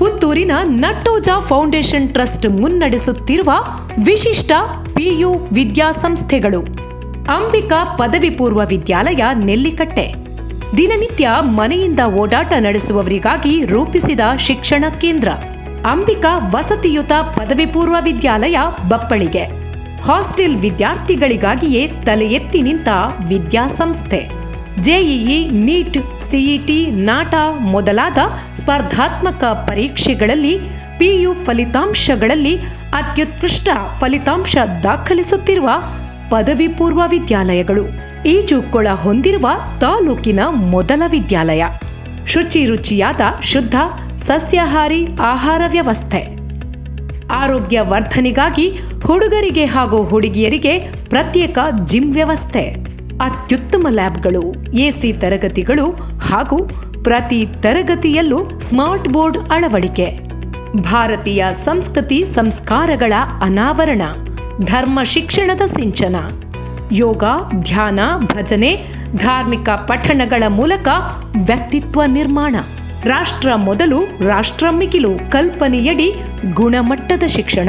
ಪುತ್ತೂರಿನ Nattoja foundation trust ಮುನ್ನಡೆಸುತ್ತಿರುವ ವಿಶಿಷ್ಟ PU ವಿದ್ಯಾಸಂಸ್ಥೆಗಳು. Ambika ಪದವಿ ಪೂರ್ವ ವಿದ್ಯಾಲಯ ನೆಲ್ಲಿಕಟ್ಟೆ. ದಿನನಿತ್ಯ ಮನೆಯಿಂದ ಓಡಾಟ ನಡೆಸುವವರಿಗಾಗಿ ರೂಪಿಸಿದ ಶಿಕ್ಷಣ ಕೇಂದ್ರ. ಅಂಬಿಕಾ ವಸತಿಯುತ ಪದವಿ ಪೂರ್ವ ವಿದ್ಯಾಲಯ ಬಪ್ಪಳಿಗೆ. ಹಾಸ್ಟೆಲ್ ವಿದ್ಯಾರ್ಥಿಗಳಿಗಾಗಿಯೇ ತಲೆ ಎತ್ತಿ ನಿಂತ ವಿದ್ಯಾಸಂಸ್ಥೆ. ಜೆಇಇ, ನೀಟ್, ಸಿಇಟಿ, ನಾಟಾ ಮೊದಲಾದ ಸ್ಪರ್ಧಾತ್ಮಕ ಪರೀಕ್ಷೆಗಳಲ್ಲಿ ಪಿಯು ಫಲಿತಾಂಶಗಳಲ್ಲಿ ಅತ್ಯುತ್ಕೃಷ್ಟ ಫಲಿತಾಂಶ ದಾಖಲಿಸುತ್ತಿರುವ ಪದವಿ ಪೂರ್ವ ವಿದ್ಯಾಲಯಗಳು. ಈಜುಕೊಳ ಹೊಂದಿರುವ ತಾಲೂಕಿನ ಮೊದಲ ವಿದ್ಯಾಲಯ. ಶುಚಿಯಾದ ಶುದ್ಧ ಸಸ್ಯಾಹಾರಿ ಆಹಾರ ವ್ಯವಸ್ಥೆ. ಆರೋಗ್ಯ ವರ್ಧನೆಗಾಗಿ ಹುಡುಗರಿಗೆ ಹಾಗೂ ಹುಡುಗಿಯರಿಗೆ ಪ್ರತ್ಯೇಕ ಜಿಮ್ ವ್ಯವಸ್ಥೆ. ಅತ್ಯುತ್ತಮ ಲ್ಯಾಬ್ಗಳು, ಎಸಿ ತರಗತಿಗಳು ಹಾಗೂ ಪ್ರತಿ ತರಗತಿಯಲ್ಲೂ ಸ್ಮಾರ್ಟ್ ಬೋರ್ಡ್ ಅಳವಡಿಕೆ. ಭಾರತೀಯ ಸಂಸ್ಕೃತಿ ಸಂಸ್ಕಾರಗಳ ಅನಾವರಣ. ಧರ್ಮ ಶಿಕ್ಷಣದ ಸಿಂಚನ. ಯೋಗ, ಧ್ಯಾನ, ಭಜನೆ, ಧಾರ್ಮಿಕ ಪಠಣಗಳ ಮೂಲಕ ವ್ಯಕ್ತಿತ್ವ ನಿರ್ಮಾಣ. ರಾಷ್ಟ್ರ ಮೊದಲು ರಾಷ್ಟ್ರ ಮಿಗಿಲು ಕಲ್ಪನೆಯಡಿ ಗುಣಮಟ್ಟದ ಶಿಕ್ಷಣ.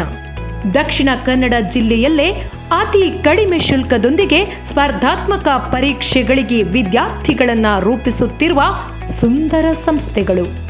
ದಕ್ಷಿಣ ಕನ್ನಡ ಜಿಲ್ಲೆಯಲ್ಲೇ ಅತಿ ಕಡಿಮೆ ಶುಲ್ಕದೊಂದಿಗೆ ಸ್ಪರ್ಧಾತ್ಮಕ ಪರೀಕ್ಷೆಗಳಿಗೆ ವಿದ್ಯಾರ್ಥಿಗಳನ್ನು ರೂಪಿಸುತ್ತಿರುವ ಸುಂದರ ಸಂಸ್ಥೆಗಳು.